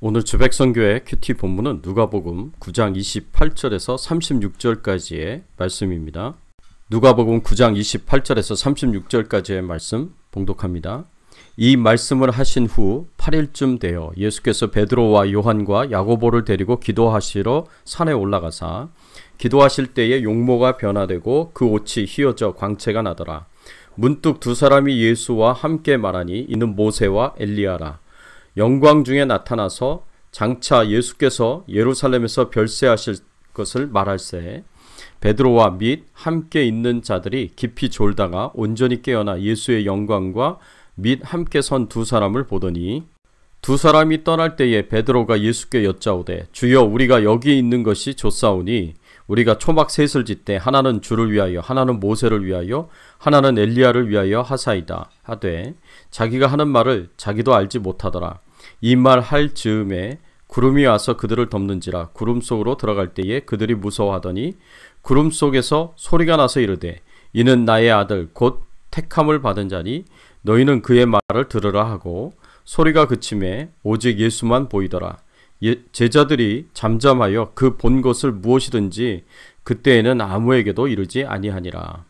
오늘 주백선교회 큐티 본문은 누가복음 9장 28절에서 36절까지의 말씀입니다. 누가복음 9장 28절에서 36절까지의 말씀 봉독합니다. 이 말씀을 하신 후 8일쯤 되어 예수께서 베드로와 요한과 야고보를 데리고 기도하시러 산에 올라가사 기도하실 때에 용모가 변화되고 그 옷이 휘어져 광채가 나더라. 문득 두 사람이 예수와 함께 말하니 이는 모세와 엘리야라. 영광 중에 나타나서 장차 예수께서 예루살렘에서 별세하실 것을 말할새 베드로와 및 함께 있는 자들이 깊이 졸다가 온전히 깨어나 예수의 영광과 및 함께 선 두 사람을 보더니 두 사람이 떠날 때에 베드로가 예수께 여짜오되 주여 우리가 여기 있는 것이 좋사오니 우리가 초막 셋을 짓되 하나는 주를 위하여 하나는 모세를 위하여 하나는 엘리야를 위하여 하사이다 하되 자기가 하는 말을 자기도 알지 못하더라. 이 말 할 즈음에 구름이 와서 그들을 덮는지라. 구름 속으로 들어갈 때에 그들이 무서워하더니 구름 속에서 소리가 나서 이르되 이는 나의 아들 곧 택함을 받은 자니 너희는 그의 말을 들으라 하고 소리가 그침에 오직 예수만 보이더라. 제자들이 잠잠하여 그 본 것을 무엇이든지 그때에는 아무에게도 이르지 아니하니라.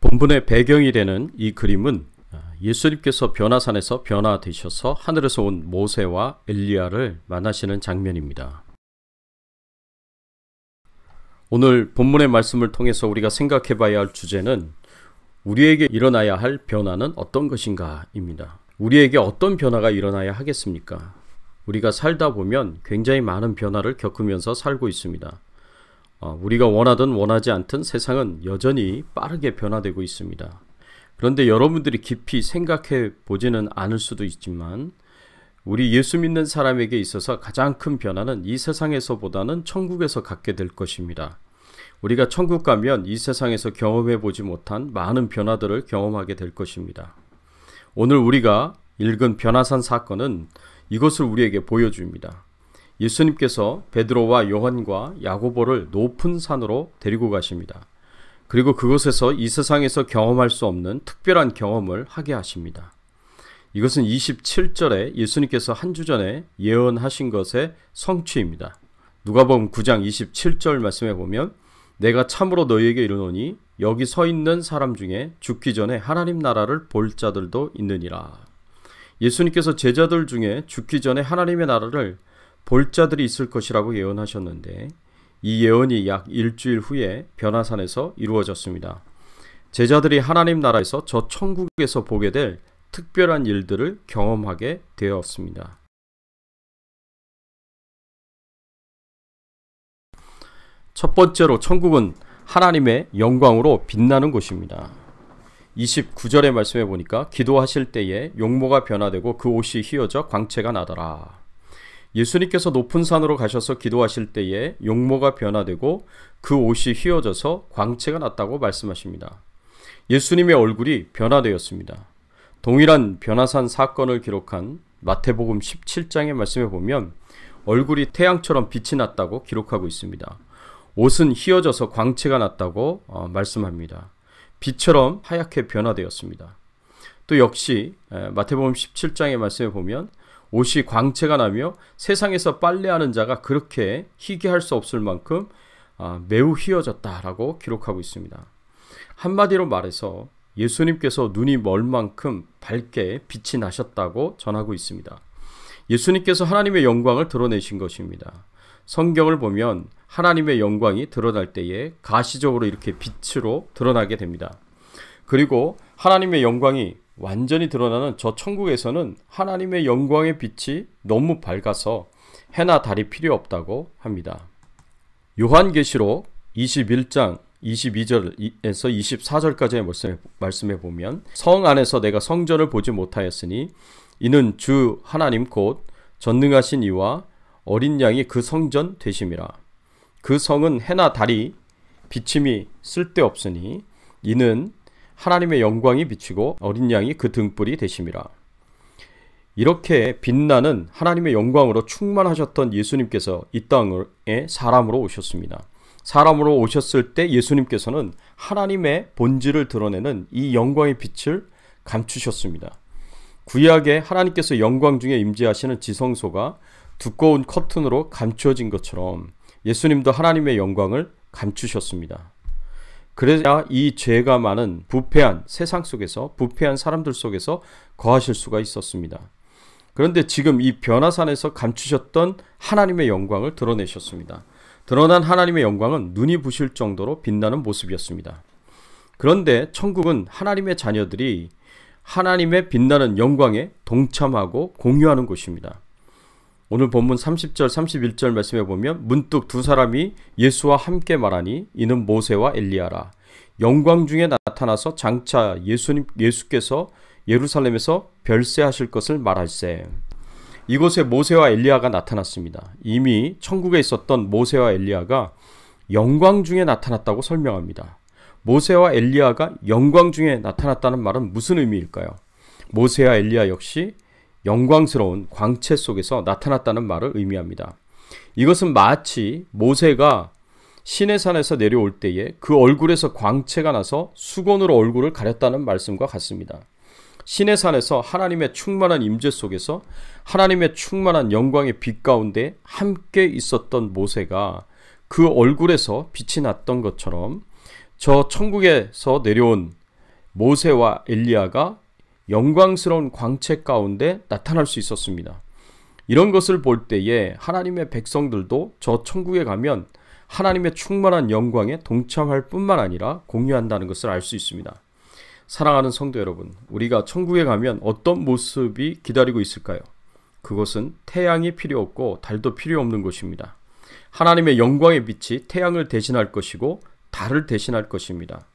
본문의 배경이 되는 이 그림은 예수님께서 변화산에서 변화되셔서 하늘에서 온 모세와 엘리야를 만나시는 장면입니다. 오늘 본문의 말씀을 통해서 우리가 생각해 봐야 할 주제는 우리에게 일어나야 할 변화는 어떤 것인가 입니다. 우리에게 어떤 변화가 일어나야 하겠습니까? 우리가 살다 보면 굉장히 많은 변화를 겪으면서 살고 있습니다. 우리가 원하든 원하지 않든 세상은 여전히 빠르게 변화되고 있습니다. 그런데 여러분들이 깊이 생각해 보지는 않을 수도 있지만 우리 예수 믿는 사람에게 있어서 가장 큰 변화는 이 세상에서보다는 천국에서 갖게 될 것입니다. 우리가 천국 가면 이 세상에서 경험해 보지 못한 많은 변화들을 경험하게 될 것입니다. 오늘 우리가 읽은 변화산 사건은 이것을 우리에게 보여줍니다. 예수님께서 베드로와 요한과 야고보를 높은 산으로 데리고 가십니다. 그리고 그곳에서 이 세상에서 경험할 수 없는 특별한 경험을 하게 하십니다. 이것은 27절에 예수님께서 한 주 전에 예언하신 것의 성취입니다. 누가복음 9장 27절 말씀에 보면 내가 참으로 너희에게 이르노니 여기 서 있는 사람 중에 죽기 전에 하나님 나라를 볼 자들도 있느니라. 예수님께서 제자들 중에 죽기 전에 하나님의 나라를 볼 자들이 있을 것이라고 예언하셨는데 이 예언이 약 일주일 후에 변화산에서 이루어졌습니다. 제자들이 하나님 나라에서 저 천국에서 보게 될 특별한 일들을 경험하게 되었습니다. 첫 번째로 천국은 하나님의 영광으로 빛나는 곳입니다. 29절의 말씀에 보니까 기도하실 때에 용모가 변화되고 그 옷이 휘어져 광채가 나더라. 예수님께서 높은 산으로 가셔서 기도하실 때에 용모가 변화되고 그 옷이 휘어져서 광채가 났다고 말씀하십니다. 예수님의 얼굴이 변화되었습니다. 동일한 변화산 사건을 기록한 마태복음 17장의 말씀에 보면 얼굴이 태양처럼 빛이 났다고 기록하고 있습니다. 옷은 휘어져서 광채가 났다고 말씀합니다. 빛처럼 하얗게 변화되었습니다. 또 역시 마태복음 17장의 말씀에 보면 옷이 광채가 나며 세상에서 빨래하는 자가 그렇게 희게 할 수 없을 만큼 매우 휘어졌다라고 기록하고 있습니다. 한마디로 말해서 예수님께서 눈이 멀 만큼 밝게 빛이 나셨다고 전하고 있습니다. 예수님께서 하나님의 영광을 드러내신 것입니다. 성경을 보면 하나님의 영광이 드러날 때에 가시적으로 이렇게 빛으로 드러나게 됩니다. 그리고 하나님의 영광이 완전히 드러나는 저 천국에서는 하나님의 영광의 빛이 너무 밝아서 해나 달이 필요 없다고 합니다. 요한계시록 21장 22절에서 24절까지의 말씀에 보면 성 안에서 내가 성전을 보지 못하였으니 이는 주 하나님 곧 전능하신 이와 어린 양이 그 성전 되심이라. 그 성은 해나 달이 비침이 쓸데없으니 이는 하나님의 영광이 비치고 어린 양이 그 등불이 되심이라. 이렇게 빛나는 하나님의 영광으로 충만하셨던 예수님께서 이 땅에 사람으로 오셨습니다. 사람으로 오셨을 때 예수님께서는 하나님의 본질을 드러내는 이 영광의 빛을 감추셨습니다. 구약에 하나님께서 영광 중에 임재하시는 지성소가 두꺼운 커튼으로 감추어진 것처럼 예수님도 하나님의 영광을 감추셨습니다. 그래야 이 죄가 많은 부패한 세상 속에서, 부패한 사람들 속에서 거하실 수가 있었습니다. 그런데 지금 이 변화산에서 감추셨던 하나님의 영광을 드러내셨습니다. 드러난 하나님의 영광은 눈이 부실 정도로 빛나는 모습이었습니다. 그런데 천국은 하나님의 자녀들이 하나님의 빛나는 영광에 동참하고 공유하는 곳입니다. 오늘 본문 30절 31절 말씀해 보면 문득 두 사람이 예수와 함께 말하니 이는 모세와 엘리야라. 영광 중에 나타나서 장차 예수께서 예루살렘에서 별세하실 것을 말할세. 이곳에 모세와 엘리야가 나타났습니다. 이미 천국에 있었던 모세와 엘리야가 영광 중에 나타났다고 설명합니다. 모세와 엘리야가 영광 중에 나타났다는 말은 무슨 의미일까요? 모세와 엘리야 역시 영광스러운 광채 속에서 나타났다는 말을 의미합니다. 이것은 마치 모세가 시내산에서 내려올 때에 그 얼굴에서 광채가 나서 수건으로 얼굴을 가렸다는 말씀과 같습니다. 시내산에서 하나님의 충만한 임재 속에서 하나님의 충만한 영광의 빛 가운데 함께 있었던 모세가 그 얼굴에서 빛이 났던 것처럼 저 천국에서 내려온 모세와 엘리야가 영광스러운 광채 가운데 나타날 수 있었습니다. 이런 것을 볼 때에 하나님의 백성들도 저 천국에 가면 하나님의 충만한 영광에 동참할 뿐만 아니라 공유한다는 것을 알 수 있습니다. 사랑하는 성도 여러분, 우리가 천국에 가면 어떤 모습이 기다리고 있을까요? 그것은 태양이 필요 없고 달도 필요 없는 곳입니다. 하나님의 영광의 빛이 태양을 대신할 것이고 달을 대신할 것입니다.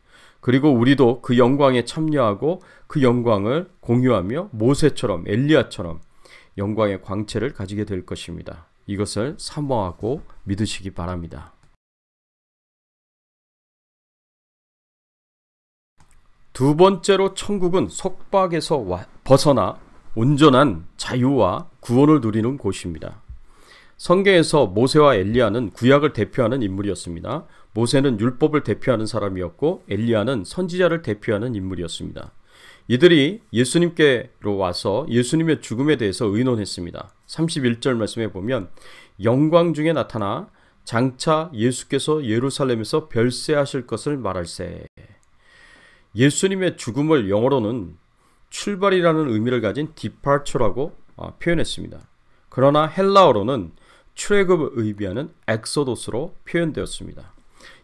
그리고 우리도 그 영광에 참여하고 그 영광을 공유하며 모세처럼 엘리야처럼 영광의 광채를 가지게 될 것입니다. 이것을 사모하고 믿으시기 바랍니다. 두 번째로 천국은 속박에서 벗어나 온전한 자유와 구원을 누리는 곳입니다. 성경에서 모세와 엘리야는 구약을 대표하는 인물이었습니다. 모세는 율법을 대표하는 사람이었고 엘리야는 선지자를 대표하는 인물이었습니다. 이들이 예수님께로 와서 예수님의 죽음에 대해서 의논했습니다. 31절 말씀에 보면 영광 중에 나타나 장차 예수께서 예루살렘에서 별세하실 것을 말할세. 예수님의 죽음을 영어로는 출발이라는 의미를 가진 departure라고 표현했습니다. 그러나 헬라어로는 출애굽을 의미하는 엑소도스로 표현되었습니다.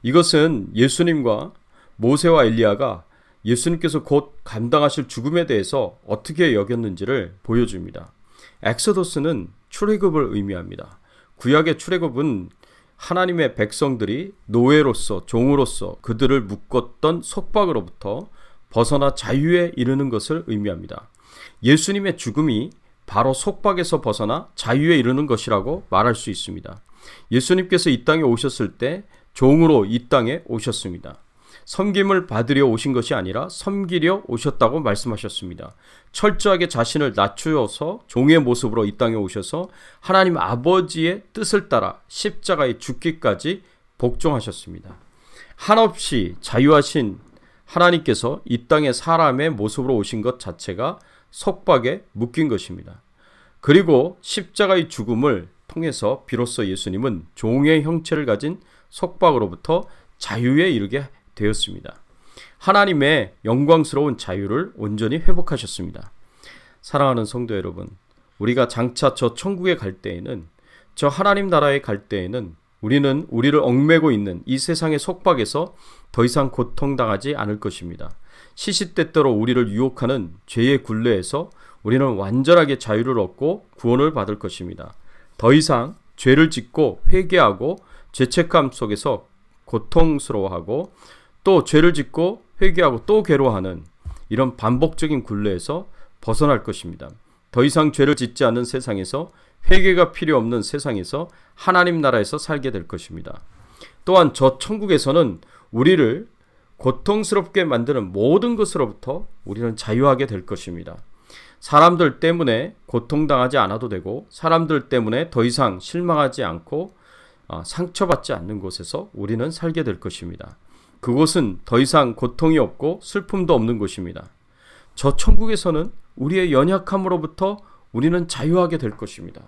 이것은 예수님과 모세와 엘리야가 예수님께서 곧 감당하실 죽음에 대해서 어떻게 여겼는지를 보여줍니다. 엑소도스는 출애굽을 의미합니다. 구약의 출애굽은 하나님의 백성들이 노예로서 종으로서 그들을 묶었던 속박으로부터 벗어나 자유에 이르는 것을 의미합니다. 예수님의 죽음이 바로 속박에서 벗어나 자유에 이르는 것이라고 말할 수 있습니다. 예수님께서 이 땅에 오셨을 때 종으로 이 땅에 오셨습니다. 섬김을 받으려 오신 것이 아니라 섬기려 오셨다고 말씀하셨습니다. 철저하게 자신을 낮추어서 종의 모습으로 이 땅에 오셔서 하나님 아버지의 뜻을 따라 십자가에 죽기까지 복종하셨습니다. 한없이 자유하신 하나님께서 이 땅에 사람의 모습으로 오신 것 자체가 속박에 묶인 것입니다. 그리고 십자가의 죽음을 통해서 비로소 예수님은 종의 형체를 가진 속박으로부터 자유에 이르게 되었습니다. 하나님의 영광스러운 자유를 온전히 회복하셨습니다. 사랑하는 성도 여러분, 우리가 장차 저 천국에 갈 때에는, 저 하나님 나라에 갈 때에는 우리는 우리를 얽매고 있는 이 세상의 속박에서 더 이상 고통당하지 않을 것입니다. 시시때때로 우리를 유혹하는 죄의 굴레에서 우리는 완전하게 자유를 얻고 구원을 받을 것입니다. 더 이상 죄를 짓고 회개하고 죄책감 속에서 고통스러워하고 또 죄를 짓고 회개하고 또 괴로워하는 이런 반복적인 굴레에서 벗어날 것입니다. 더 이상 죄를 짓지 않는 세상에서, 회개가 필요 없는 세상에서 하나님 나라에서 살게 될 것입니다. 또한 저 천국에서는 우리를 고통스럽게 만드는 모든 것으로부터 우리는 자유하게 될 것입니다. 사람들 때문에 고통당하지 않아도 되고, 사람들 때문에 더 이상 실망하지 않고 상처받지 않는 곳에서 우리는 살게 될 것입니다. 그곳은 더 이상 고통이 없고 슬픔도 없는 곳입니다. 저 천국에서는 우리의 연약함으로부터 우리는 자유하게 될 것입니다.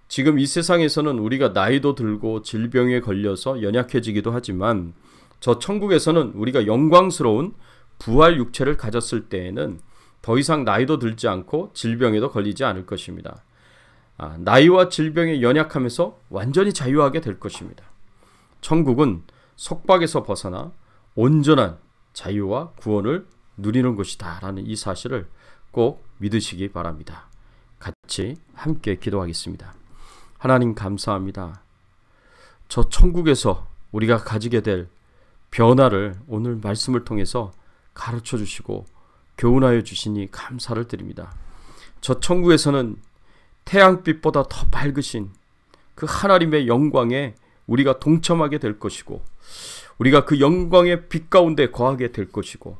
지금 이 세상에서는 우리가 나이도 들고 질병에 걸려서 연약해지기도 하지만 저 천국에서는 우리가 영광스러운 부활 육체를 가졌을 때에는 더 이상 나이도 들지 않고 질병에도 걸리지 않을 것입니다. 나이와 질병에 연약함에서 완전히 자유하게 될 것입니다. 천국은 속박에서 벗어나 온전한 자유와 구원을 누리는 것이다 라는 이 사실을 꼭 믿으시기 바랍니다. 같이 함께 기도하겠습니다. 하나님 감사합니다. 저 천국에서 우리가 가지게 될 변화를 오늘 말씀을 통해서 가르쳐 주시고 교훈하여 주시니 감사를 드립니다. 저 천국에서는 태양빛보다 더 밝으신 그 하나님의 영광에 우리가 동참하게 될 것이고 우리가 그 영광의 빛 가운데 거하게 될 것이고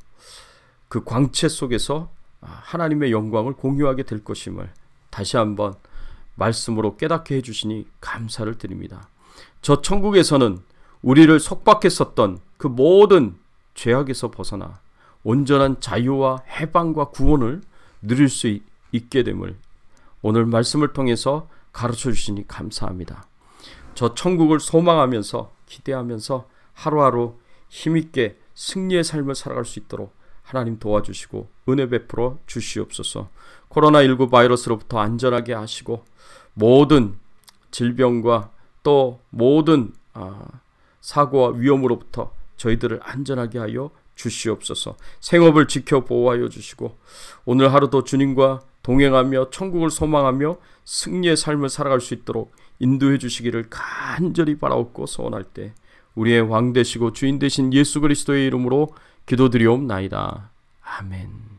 그 광채 속에서 하나님의 영광을 공유하게 될 것임을 다시 한번 말씀으로 깨닫게 해주시니 감사를 드립니다. 저 천국에서는 우리를 속박했었던 그 모든 죄악에서 벗어나 온전한 자유와 해방과 구원을 누릴 수 있게 됨을 오늘 말씀을 통해서 가르쳐 주시니 감사합니다. 저 천국을 소망하면서 기대하면서 하루하루 힘있게 승리의 삶을 살아갈 수 있도록 하나님 도와주시고 은혜 베풀어 주시옵소서. 코로나19 바이러스로부터 안전하게 하시고 모든 질병과 또 모든 사고와 위험으로부터 저희들을 안전하게 하여 주시옵소서. 생업을 지켜 보호하여 주시고 오늘 하루도 주님과 동행하며 천국을 소망하며 승리의 삶을 살아갈 수 있도록 인도해 주시기를 간절히 바라옵고 소원할 때 우리의 왕 되시고 주인 되신 예수 그리스도의 이름으로 기도드리옵나이다. 아멘.